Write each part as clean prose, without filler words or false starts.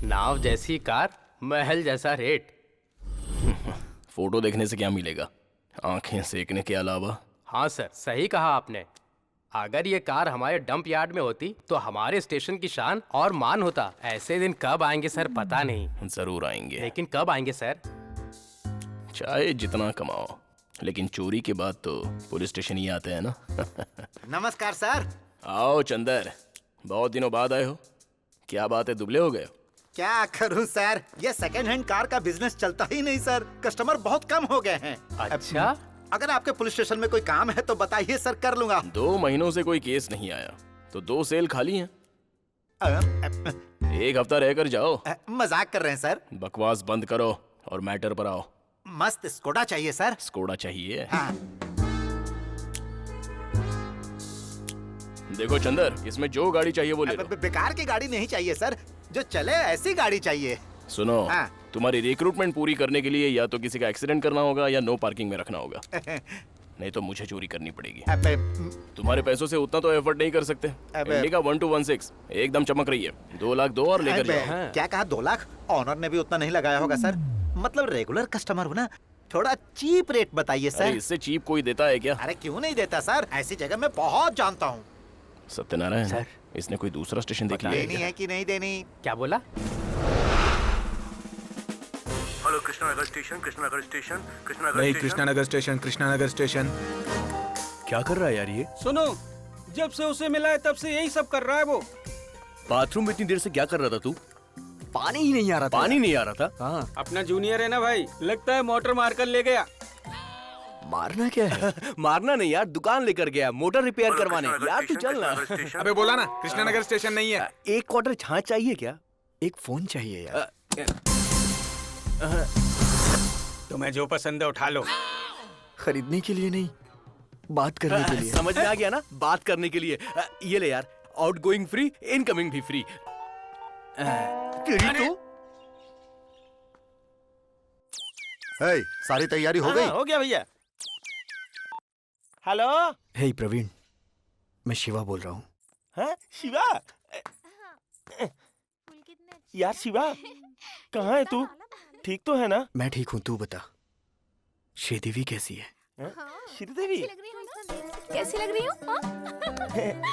नाव जैसी कार, महल जैसा rate. Photo देखने से क्या मिलेगा, आंखें सेकने के अलावा? हाँ सर, सही कहा आपने। अगर ये कार हमारे डंप यार्ड में होती तो हमारे स्टेशन की शान और मान होता। ऐसे दिन कब आएंगे सर पता नहीं। जरूर आएंगे। लेकिन कब आएंगे सर? चाहे जितना कमाओ, लेकिन चोरी के बाद तो पुलिस स्टेशन ही आते हैं ना। नमस्कार सर। आओ चंदर, बहुत दिनों बाद आए हो। क्या बात है, दुबले हो गए हो? क्या करूं सर, ये सेकंड हैंड कार का बिजनेस चलता ही नहीं सर, कस्टमर बहुत कम हो गए हैं। अच्छा, अगर आपके पुलिस स्टेशन में कोई काम है तो बताइए सर, कर लूंगा। 2 महीनों से कोई केस नहीं आया तो 2 सेल खाली हैं। एक हफ्ता रहकर जाओ। मजाक कर रहे हैं सर। बकवास बंद करो और मैटर पर आओ। मस्त स्कोडा चाहिए सर। स्कोडा चाहिए? हाँ। देखो चंदर, इसमें जो गाड़ी चाहिए वो ले लो। बेकार की गाड़ी नहीं चाहिए सर, जो चले ऐसी गाड़ी चाहिए। सुनो, हाँ। तुम्हारी रिक्रूटमेंट पूरी करने के लिए या तो किसी का एक्सीडेंट करना होगा या नो पार्किंग में रखना होगा। नहीं तो मुझे चोरी करनी पड़ेगी। तुम्हारे पैसों से उतना तो एफर्ट नहीं कर सकते। इंडिका 1216 एकदम चमक रही है। 2 लाख दो और लेकर जाओ। क्या कहा, 2 लाख? ऑनर ने भी उतना नहीं लगाया होगा सर, मतलब रेगुलर कस्टमर हो ना, थोड़ा चीप रेट बताइए सर। इससे चीप कोई देता है क्या? अरे क्यों नहीं देता सर, ऐसी जगह मैं बहुत जानता हूँ। सत्यनारायण सर, इसने कोई दूसरा स्टेशन देख लिया देनी है कि नहीं देनी? क्या बोला? Hello, Krishnanagar station, Krishnanagar station, Krishnanagar नहीं, station. Krishnanagar station, Krishnanagar station. क्या कर रहा है यार ये? सुनो, जब से उसे मिला है तब से यही सब कर रहा है वो। बाथरूम में इतनी देर से क्या कर रहा था तू? पानी ही नहीं आ रहा था। पानी नहीं आ रहा था? हाँ। अपना जूनियर है ना भाई, लगता है मोटर मार कर ले गया। मारना क्या है? मारना नहीं यार, दुकान लेकर गया मोटर रिपेयर करवाने। यार तू चल ना। अबे बोला ना, कृष्णानगर स्टेशन नहीं है। एक क्वार्टर छाछ चाहिए क्या? एक फोन चाहिए यार। तुम्हें जो पसंद है उठा लो। खरीदने के लिए नहीं, बात करने के लिए। समझ में आ गया ना, बात करने के लिए। ये ले यार, आउटगोइंग फ्री, इनकमिंग भी फ्री। तेरी तो हे, सारी तैयारी हो गई? हो गया भैया। हेलो। हे प्रवीण, मैं शिवा बोल रहा हूँ। हाँ शिवा, यार शिवा कहाँ है तू? ठीक तो है ना? मैं ठीक हूँ, तू बता, श्रीदेवी कैसी है? श्रीदेवी कैसी लग रही हूँ?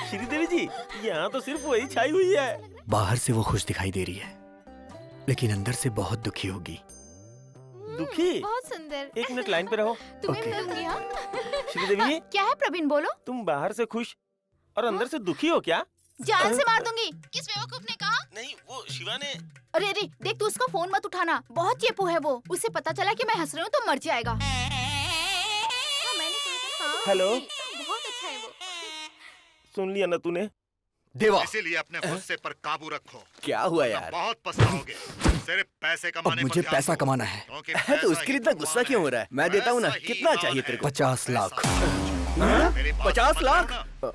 श्रीदेवी जी, यहाँ तो सिर्फ वही छाई हुई है। बाहर से वो खुश दिखाई दे रही है, लेकिन अंदर से बहुत दुखी होगी। दुखी? बहुत सुंदर। 1 मिनट लाइन पे रहो। तुम्हें ओके। मिलूंगी, हाँ? श्रीदेवी, क्या है प्रवीण, बोलो। तुम बाहर से खुश और अंदर से दुखी हो क्या? जान से मार दूंगी। किस बेवकूफ ने कहा? नहीं, वो शिवा ने। अरे अरे, देख तू उसका फोन मत उठाना, बहुत चेपू है वो। उसे पता चला कि मैं हंस रही हूँ तो मर जाएगा। हाँ, मैंने कहा था ना। हेलो। बहुत अच्छा है वो। सुन लिया ना तूने? देवा, इसीलिए अपने गुस्से पर काबू रखो। क्या हुआ यार? बहुत पछताओगे। सिर्फ पैसे अब कमाने पर मुझे ध्यान पैसा दो, कमाना है। क्योंकि तो पैसा उसके लिए ही इतना गुस्सा क्यों हो रहा है? मैं देता हूँ ना। पैसा ही कितना ईमान चाहिए है। तेरे को? 50 लाख। मेरी बात 50 समझ लाख? रहे हो ना?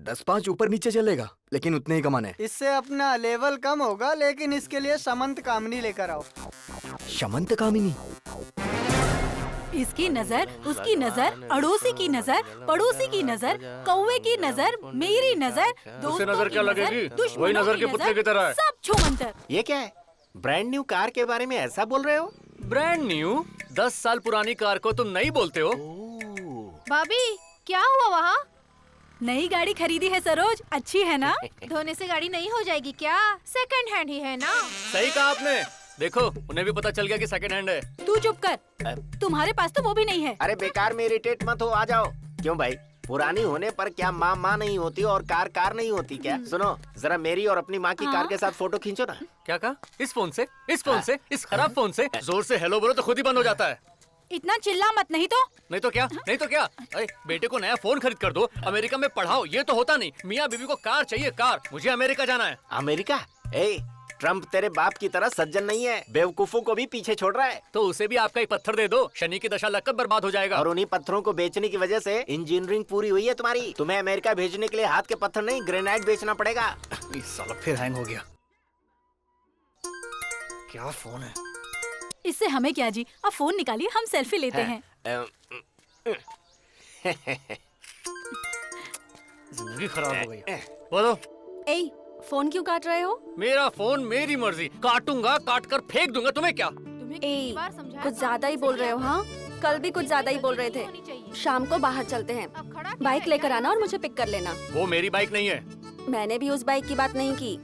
10-5 ऊपर नीचे चलेगा, लेकिन उतने ही कमाने। इससे अपना लेवल कम होगा, लेकिन इसके लिए समंत कामनी लेकर आओ। शमंत कामिनी? इसकी नजर, उसकी नजर, अड़ोसी की नजर, पड़ोसी की नजर, कौवे की नजर, मेरी नजर, दोस्तों नजर की क्या नजर, लगेगी? दुश्मनों वही नजर के पुतले की तरह है। सब छूमंतर। ये क्या है? ब्रांड न्यू कार के बारे में ऐसा बोल रहे हो? Brand new? 10 साल पुरानी कार को तुम नहीं बोलते हो? भाभी, क्या हुआ वहाँ? नई गाड़ी खरीदी है सरोज, अच्छी है ना? धोने से गाड़ी नहीं हो जाएगी क्या? सेकंड हैंड ही है ना? सही कहा आपने। देखो, उन्हें भी पता चल गया कि सेकंड हैंड है। तू चुप कर, तुम्हारे पास तो वो भी नहीं है। अरे बेकार में इरिटेट मत हो, आ जाओ। क्यों भाई, पुरानी होने पर क्या माँ माँ नहीं होती और कार कार नहीं होती क्या? सुनो, जरा मेरी और अपनी माँ की कार के साथ फोटो खींचो ना। क्या कहा? इस फोन से? इस फोन से? इस खराब फोन से? जोर से हेलो बोलो तो खुद ही बंद हो जाता है। इतना चिल्ला मत, नहीं तो। नहीं तो क्या? नहीं तो क्या? अरे बेटे को नया फोन खरीद कर दो, अमेरिका में पढ़ाओ, ये तो होता नहीं। मियाँ बीवी को कार चाहिए, कार। मुझे अमेरिका जाना है। अमेरिका? ए, ट्रम्प तेरे बाप की तरह सज्जन नहीं है, बेवकूफों को भी पीछे छोड़ रहा है। तो उसे भी आपका एक पत्थर दे दो, शनि की दशा लगकर बर्बाद हो जाएगा। और उन्हीं पत्थरों को बेचने की वजह से इंजीनियरिंग पूरी हुई है तुम्हारी। तुम्हें अमेरिका भेजने के लिए हाथ के पत्थर नहीं, ग्रेनाइट बेचना पड़ेगा। साला फिर हैंग हो गया। क्या फोन है? इससे हमें क्या जी, अब फोन निकालिए, हम सेल्फी लेते हैं। जिंदगी खराब हो गई। बोलो। ए, फोन क्यों काट रहे हो? मेरा फोन मेरी मर्जी, काटूंगा, काट कर फेंक दूंगा, तुम्हें क्या? ए, कुछ ज्यादा ही बोल रहे हो। हाँ, कल भी कुछ ज्यादा ही बोल रहे थे। शाम को बाहर चलते हैं, बाइक लेकर आना और मुझे पिक कर लेना। वो मेरी बाइक नहीं है। मैंने भी उस बाइक की बात नहीं की,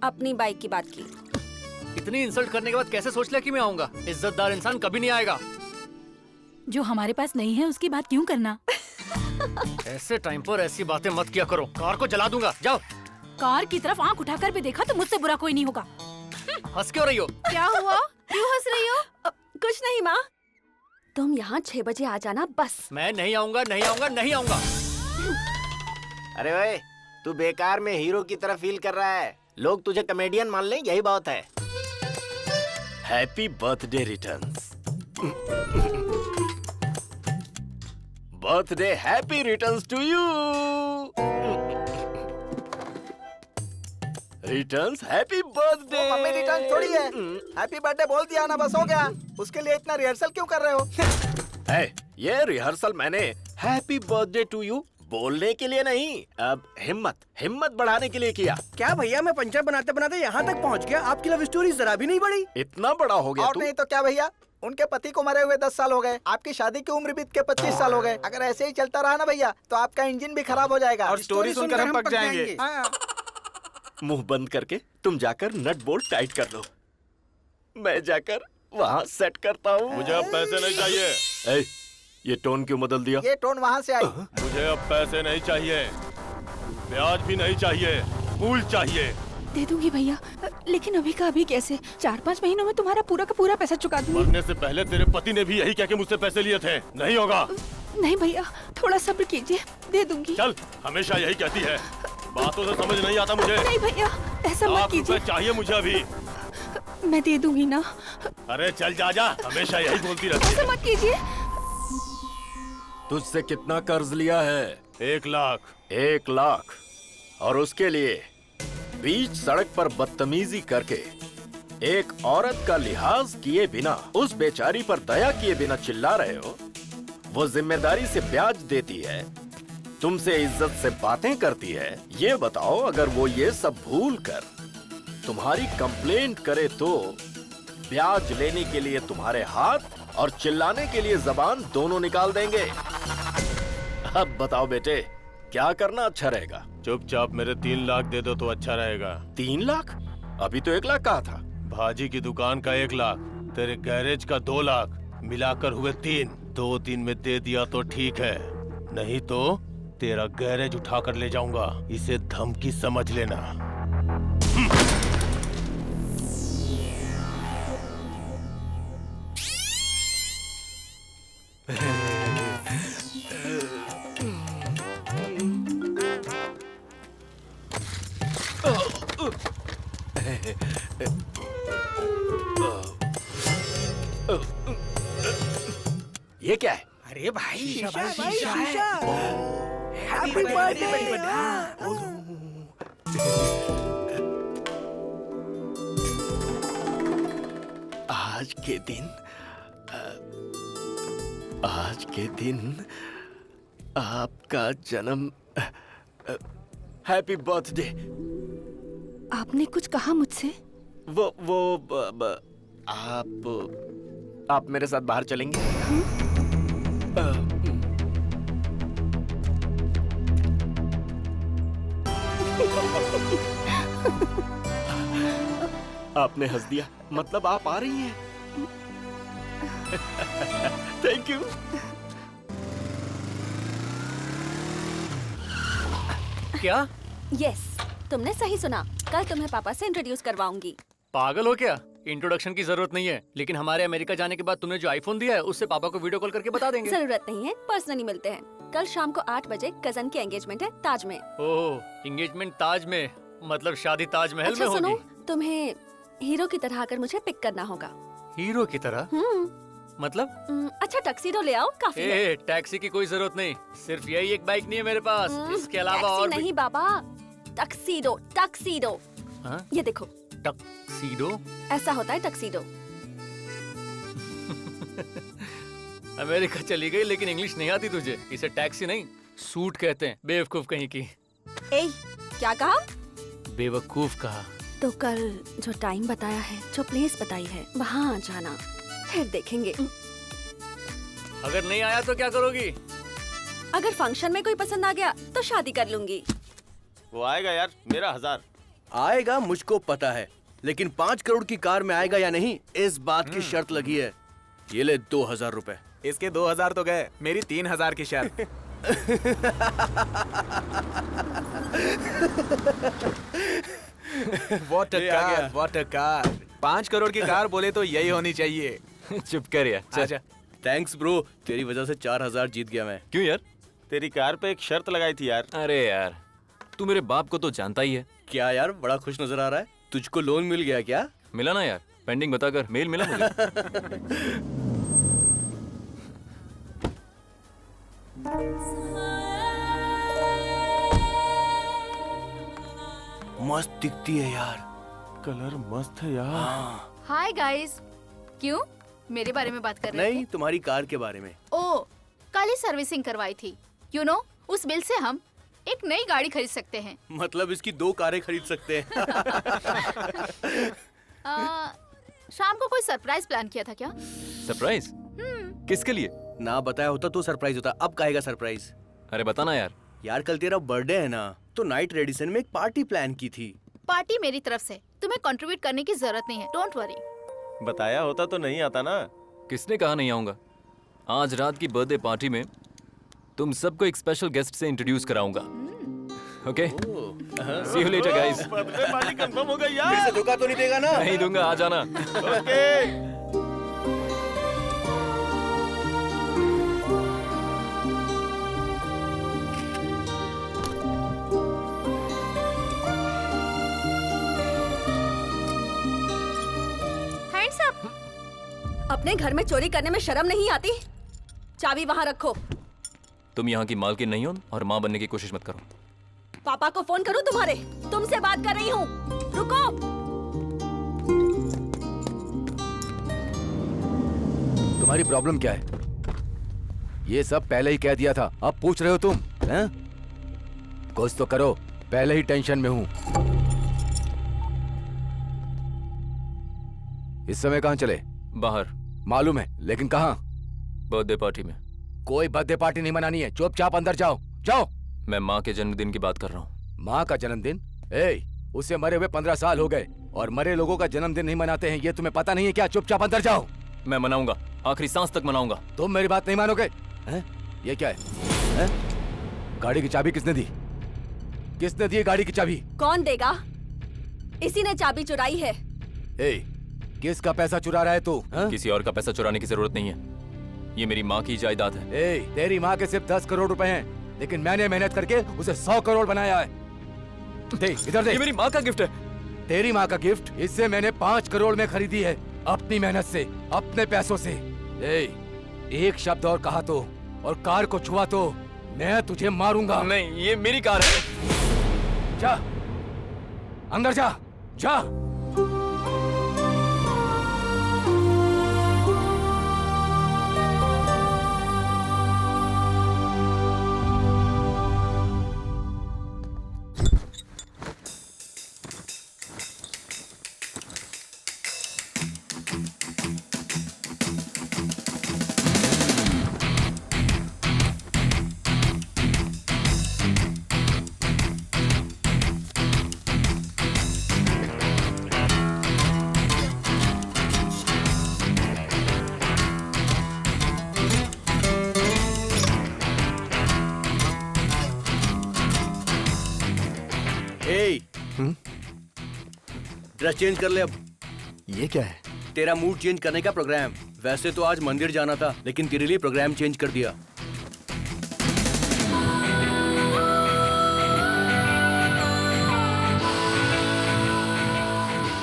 अपनी बाइक की बात की। इतनी इंसल्ट करने के बाद कैसे सोच लिया कि मैं आऊंगा? इज्जतदार इंसान कभी नहीं आएगा। जो हमारे पास नहीं है उसकी बात क्यों करना? ऐसे टाइम पर ऐसी बातें मत किया करो, कार को जला दूंगा। जाओ। कार की तरफ आंख उठाकर भी देखा तो मुझसे बुरा कोई नहीं होगा। हंस क्यों रही हो? क्या हुआ? क्यों हंस रही हो? कुछ नहीं माँ, तुम यहाँ 6 बजे आ जाना बस। मैं नहीं आऊंगा, नहीं आऊंगा, नहीं आऊंगा। अरे भाई, तू बेकार में हीरो की तरह फील कर रहा है। लोग तुझे कॉमेडियन मान लें, यही बात है। Happy birthday returns. Birthday happy returns to you. Returns happy birthday. Mummy return थोड़ी है, हैप्पी बर्थडे बोल दिया ना, बस हो गया। उसके लिए इतना रिहर्सल क्यों कर रहे हो? है, ये रिहर्सल मैंने हैप्पी बर्थडे टू यू बोलने के लिए नहीं, अब हिम्मत बढ़ाने के लिए किया। क्या भैया, मैं पंचर बनाते बनाते यहाँ तक पहुँच गया, आपकी लव स्टोरी जरा भी नहीं बढ़ी। इतना बड़ा हो गया और तू? नहीं तो क्या भैया, उनके पति को मरे हुए 10 साल हो गए, आपकी शादी की उम्र बीत के 25 साल हो गए। अगर ऐसे ही चलता रहा ना भैया, तो आपका इंजन भी खराब हो जाएगा और स्टोरी सुनकर हम पक जाएंगे। हाँ। मुंह बंद करके तुम जाकर नट बोल्ट टाइट कर लो, मैं जाकर वहाँ सेट करता हूँ। मुझे अब पैसे नहीं चाहिए। ए, ये टोन क्यों बदल दिया? ये टोन वहाँ से आई। मुझे अब पैसे नहीं चाहिए, ब्याज भी नहीं चाहिए, मूल चाहिए। दे दूंगी भैया, लेकिन अभी का अभी कैसे? 4-5 महीनों में तुम्हारा पूरा का पूरा पैसा चुका दूंगी। मरने से पहले तेरे पति ने भी यही कह के मुझसे पैसे लिए थे। नहीं होगा। नहीं भैया, थोड़ा सब्र कीजिए, दे दूंगी। चल, हमेशा यही कहती है, बातों से समझ नहीं आता मुझे। नहीं भैया, ऐसा मत कीजिए। चाहिए मुझे अभी। मैं दे दूंगी ना। अरे चल जा, हमेशा यही बोलती रहती है। ऐसा मत कीजिए। तुझसे कितना कर्ज लिया है? 1 लाख। 1 लाख, और उसके लिए बीच सड़क पर बदतमीजी करके एक औरत का लिहाज किए बिना, उस बेचारी पर दया किए बिना चिल्ला रहे हो। वो जिम्मेदारी से ब्याज देती है, तुमसे इज्जत से बातें करती है। ये बताओ, अगर वो ये सब भूल कर तुम्हारी कंप्लेंट करे तो ब्याज लेने के लिए तुम्हारे हाथ और चिल्लाने के लिए जबान दोनों निकाल देंगे। अब बताओ बेटे, क्या करना अच्छा रहेगा? चुपचाप मेरे 3 लाख दे दो तो अच्छा रहेगा। 3 लाख? अभी तो 1 लाख कहा था। भाजी की दुकान का 1 लाख, तेरे गैरेज का 2 लाख, मिलाकर हुए 3। 2-3 में दे दिया तो ठीक है, नहीं तो तेरा गैरेज उठाकर ले जाऊंगा। इसे धमकी समझ लेना। ये क्या है? अरे भाई, शीशा है। Happy birthday. आज के दिन आपका जन्म। Happy birthday. आपने कुछ कहा मुझसे? आप मेरे साथ बाहर चलेंगे? आपने हंस दिया, मतलब आप आ रही हैं। Thank you. क्या? यस, तुमने सही सुना। कल तुम्हें पापा से इंट्रोड्यूस करवाऊंगी। पागल हो क्या? इंट्रोडक्शन की जरूरत नहीं है, लेकिन हमारे अमेरिका जाने के बाद तुमने जो आईफोन दिया है उससे पापा को वीडियो कॉल करके बता देंगे। जरूरत नहीं है, पर्सनली मिलते हैं। कल शाम को 8 बजे कजन की एंगेजमेंट है ताज में। ओह, एंगेजमेंट ताज में, मतलब शादी ताजमहल अच्छा में होगी। सुनो, तुम्हें हीरो की तरह आकर मुझे पिक करना होगा। हीरो की तरह? मतलब? अच्छा टक्सीडो ले आओ, काफी है। टैक्सी की कोई जरूरत नहीं, सिर्फ यही एक बाइक नहीं है मेरे पास, इसके अलावा और नहीं बाबा, टक्सीडो। टक्सीडो। ये देखो, टक्सीडो? ऐसा होता है टक्सीडो। अमेरिका चली गई लेकिन इंग्लिश नहीं आती तुझे। इसे टैक्सी नहीं, सूट कहते हैं, बेवकूफ कहीं की। ए, क्या कहा? बेवकूफ कहा। तो कल जो टाइम बताया है, जो प्लेस बताई है, वहाँ जाना, फिर देखेंगे। अगर नहीं आया तो क्या करोगी? अगर फंक्शन में कोई पसंद आ गया तो शादी कर लूंगी। वो आएगा यार, मेरा 1000 आएगा, मुझको पता है, लेकिन 5 करोड़ की कार में आएगा या नहीं, इस बात की शर्त लगी है। ये ले 2000 रुपए। इसके 2000 तो गए, मेरी 3000 की शर्त। What a car, what a car। 5 crore की कार बोले तो यही होनी चाहिए। चुप कर यार। आजा। थैंक्स ब्रो, तेरी वजह से 4000 जीत गया मैं। क्यों यार? तेरी कार पे एक शर्त लगाई थी यार। अरे यार, तू मेरे बाप को तो जानता ही है। क्या यार, बड़ा खुश नजर आ रहा है। तुझको लोन मिल गया क्या? मिला ना यार, पेंडिंग बताकर मेल मिला मुझे। मस्त दिखती है यार। कलर मस्त है यार। Hi guys. क्यों मेरे बारे में बात कर रहे नहीं, तुम्हारी कार के बारे में। ओ, कल ही सर्विसिंग करवाई थी। यू नो, उस बिल से हम एक नई गाड़ी खरीद सकते हैं। मतलब इसकी 2 कारें खरीद सकते हैं। शाम को कोई सरप्राइज प्लान किया था क्या? सरप्राइज? किसके लिए? ना बताया होता तो सरप्राइज होता, अब काहेगा सरप्राइज? अरे बताना यार। यार कल तेरा बर्थडे है ना, तो नाइट रेडिसन में एक पार्टी प्लान की थी। पार्टी मेरी तरफ से, तुम्हें कंट्रीब्यूट करने की जरूरत नहीं है, डोंट वरी। बताया होता तो नहीं आता ना। किसने कहा नहीं आऊंगा? आज रात की बर्थडे पार्टी में तुम सबको एक स्पेशल गेस्ट से इंट्रोड्यूस कराऊंगा। Okay, see you later guys. Birthday party confirm हो गई यार। फिर से धोखा तो नहीं देगा ना? नहीं दूंगा, आ जाना। ओके। Hands up. अपने घर में चोरी करने में शर्म नहीं आती? चाबी वहाँ रखो। तुम यहाँ की मालकिन नहीं हो और माँ बनने की कोशिश मत करो। पापा को फोन करूँ तुम्हारे? तुमसे बात कर रही हूँ, रुको। तुम्हारी प्रॉब्लम क्या है? ये सब पहले ही कह दिया था, अब पूछ रहे हो तुम? हैं? कुछ तो करो, पहले ही टेंशन में हूँ। इस समय कहाँ चले? बाहर। मालूम है, लेकिन कहाँ? बर्थडे पार्टी में। कोई बर्थडे पार्टी नहीं मनानी है, चुपचाप अंदर जाओ, जाओ। मैं माँ के जन्मदिन की बात कर रहा हूँ। माँ का जन्मदिन? उसे मरे हुए 15 साल हो गए और मरे लोगों का जन्मदिन नहीं मनाते हैं, ये तुम्हें पता नहीं है क्या? चुपचाप अंदर जाओ। मैं मनाऊंगा, आखिरी सांस तक मनाऊंगा। तुम मेरी बात नहीं मानोगे? हैं? ये क्या है? गाड़ी की चाबी किसने दी? किसने दी गाड़ी की चाबी? कौन देगा? इसी ने चाबी चुराई है। किसका पैसा चुरा रहा है तू? किसी और का पैसा चुराने की जरूरत नहीं है, ये मेरी माँ की जायदाद है। तेरी माँ के सिर्फ 10 करोड़ रुपए हैं, लेकिन मैंने मेहनत करके उसे 100 करोड़ बनाया है। दे, इधर दे। ये मेरी माँ का गिफ्ट है। तेरी माँ का गिफ्ट? इससे मैंने 5 करोड़ में खरीदी है, अपनी मेहनत से, अपने पैसों से। एक शब्द और कहा तो, और कार को छुआ तो मैं तुझे मारूंगा। नहीं, ये मेरी कार है। जा, अंदर जा, जा। ड्रेस चेंज कर ले अब। ये क्या है? तेरा मूड चेंज करने का प्रोग्राम। वैसे तो आज मंदिर जाना था, लेकिन तेरे लिए प्रोग्राम चेंज कर दिया।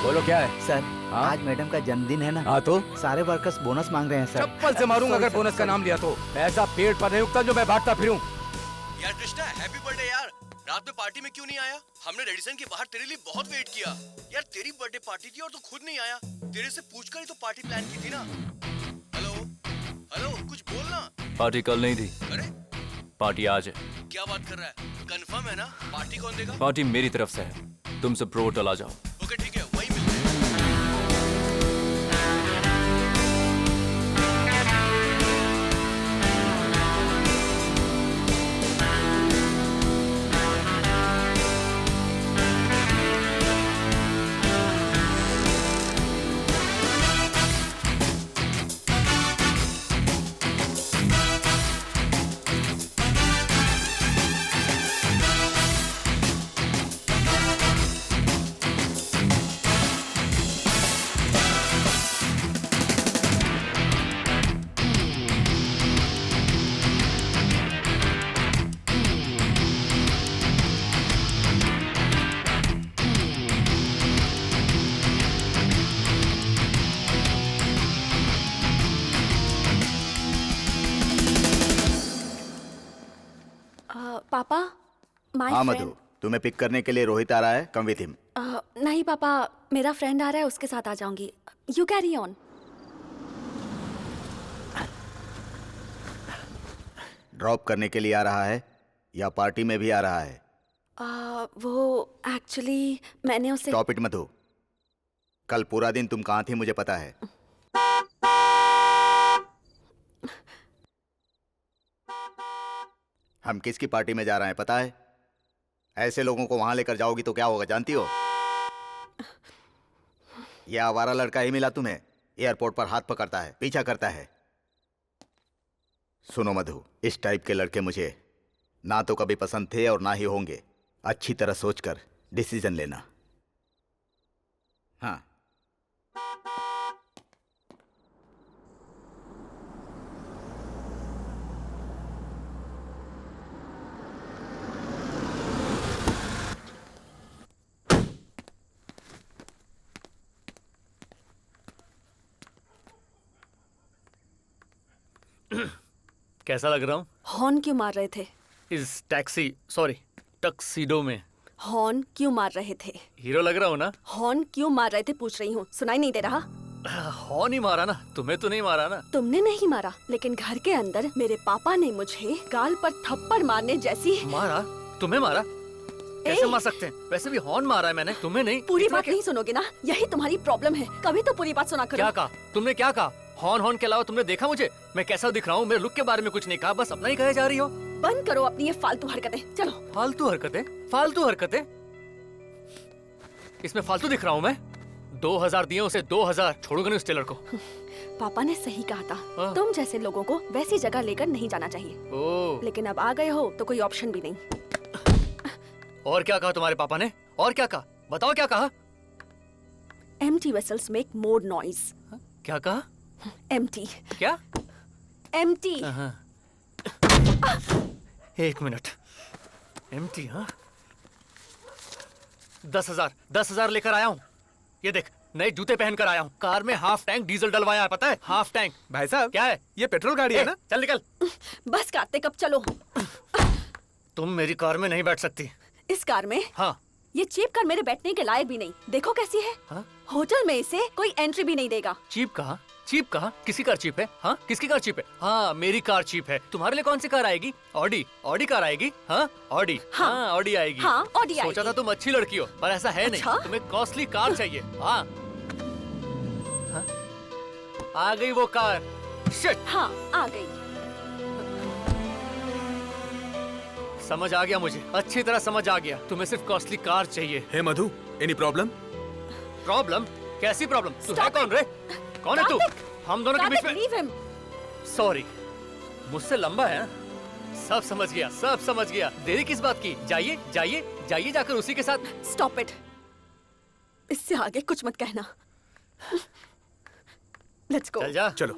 बोलो क्या है? सर, आज मैडम का जन्मदिन है ना? हाँ तो? सारे वर्कर्स बोनस मांग रहे हैं सर। चप्पल से मारूंगा अगर बोनस का नाम लिया तो। पैसा पेट पर नहीं उगता जो मैं बांटता फिरूं। यार कृष्णा, हैप्पी बर्थडे यार। रात में पार्टी में क्यों नहीं आया? हमने रेडिसन के बाहर तेरे लिए बहुत वेट किया। यार तेरी बर्थडे पार्टी थी और तू खुद नहीं आया। तेरे से पूछकर ही तो पार्टी प्लान की थी ना। हेलो हेलो, कुछ बोलना। पार्टी कल नहीं थी। अरे पार्टी आज है। क्या बात कर रहा है? कंफर्म है ना? पार्टी कौन देगा? पार्टी मेरी तरफ से है। तुम सब प्रो होटल आ जाओ। ओके ठीक है, वहीं मिलते हैं। पापा, माय हाँ फ्रेंड। मधु, तुम्हें पिक करने के लिए रोहित आ रहा है, कम विथ हिम। नहीं पापा, मेरा फ्रेंड आ रहा है, उसके साथ आ जाऊंगी। You carry on. ड्रॉप करने के लिए आ रहा है या पार्टी में भी आ रहा है? वो एक्चुअली मैंने उसे। स्टॉप इट मधु, कल पूरा दिन तुम कहाँ थी मुझे पता है। हम किसकी पार्टी में जा रहे हैं पता है? ऐसे लोगों को वहां लेकर जाओगी तो क्या होगा जानती हो? यह आवारा लड़का ही मिला तुम्हें, एयरपोर्ट पर हाथ पकड़ता है, पीछा करता है। सुनो मधु, इस टाइप के लड़के मुझे ना तो कभी पसंद थे और ना ही होंगे। अच्छी तरह सोचकर डिसीजन लेना। हाँ। कैसा लग रहा हूँ? हॉर्न क्यों मार रहे थे? इस टक्सीडो में हॉर्न क्यों मार रहे थे? हीरो लग रहा हूँ ना? हॉर्न क्यों मार रहे थे पूछ रही हूँ, सुनाई नहीं दे रहा? हॉर्न ही मारा ना, तुम्हें तो नहीं मारा ना? तुमने नहीं मारा, लेकिन घर के अंदर मेरे पापा ने मुझे गाल पर थप्पड़ मारने जैसी। मारा? तुम्हें मारा? कैसे मार सकते हैं? वैसे भी हॉर्न मारा है मैंने, तुम्हें नहीं। पूरी बात नहीं सुनोगे ना, यही तुम्हारी प्रॉब्लम है। कभी तो पूरी बात सुना करो। क्या कहा तुमने? क्या कहा? हॉर्न के अलावा तुमने देखा मुझे? मैं कैसा दिख रहा हूँ? मेरे लुक के बारे में कुछ नहीं कहा, बस अपना ही कहे जा रही हो। बंद करो अपनी ये फालतू हरकतें, चलो। फालतू हरकतें? फालतू हरकतें? इसमें फालतू दिख रहा हूँ मैं? 2000 दिए उसे, 2000। छोड़ूंगा नहीं उस टेलर को। पापा ने सही कहा था, तुम जैसे लोगों को वैसी जगह लेकर नहीं जाना चाहिए। लेकिन अब आ गए हो तो कोई ऑप्शन भी नहीं। और क्या कहा तुम्हारे पापा ने? और क्या कहा? बताओ क्या कहा? Empty vessels make more noise। क्या कहा? Empty। क्या? Empty। एक मिनट। Empty? हाँ? 10,000 लेकर आया हूँ। ये देख, नए जूते पहन कर आया हूँ। कार में हाफ टैंक डीजल डलवाया है, पता है? Half tank. भाई साहब, क्या है? ये पेट्रोल गाड़ी है ना? चल निकल। बस काटते कब, चलो। तुम मेरी कार में नहीं बैठ सकती। इस कार में? हाँ। ये चीप कार मेरे बैठने के लायक भी नहीं। देखो कैसी है। हाँ? होटल में इसे कोई एंट्री भी नहीं देगा। चीप कहा? चीप कहा? किसी कार चीप है? हाँ? किसकी कार चीप है? हाँ, मेरी कार चीप है। तुम्हारे लिए कौन सी कार आएगी? ऑडी कार आएगी। हाँ, ऑडी। हाँ, ऑडी आएगी। हाँ, ऑडी आएगी। सोचा था तुम अच्छी लड़की हो, पर ऐसा है नहीं। तुम्हें कॉस्टली कार चाहिए। हाँ। हाँ? आ गई वो कार। शिट। हाँ, आ गई। समझ आ गया मुझे, अच्छी तरह समझ आ गया। तुम्हें सिर्फ कॉस्टली कार चाहिए। हे मधु, एनी प्रॉब्लम? प्रॉब्लम? कैसी प्रॉब्लम? तू है कौन रे? कौन है तू? हम दोनों के बीच में? सॉरी, मुझसे लंबा है। सब समझ गया, सब समझ गया। देरी किस बात की? जाइए जाइए जाइए, जाकर उसी के साथ। स्टॉप इट, इससे आगे कुछ मत कहना। Let's go. चल जा। चलो।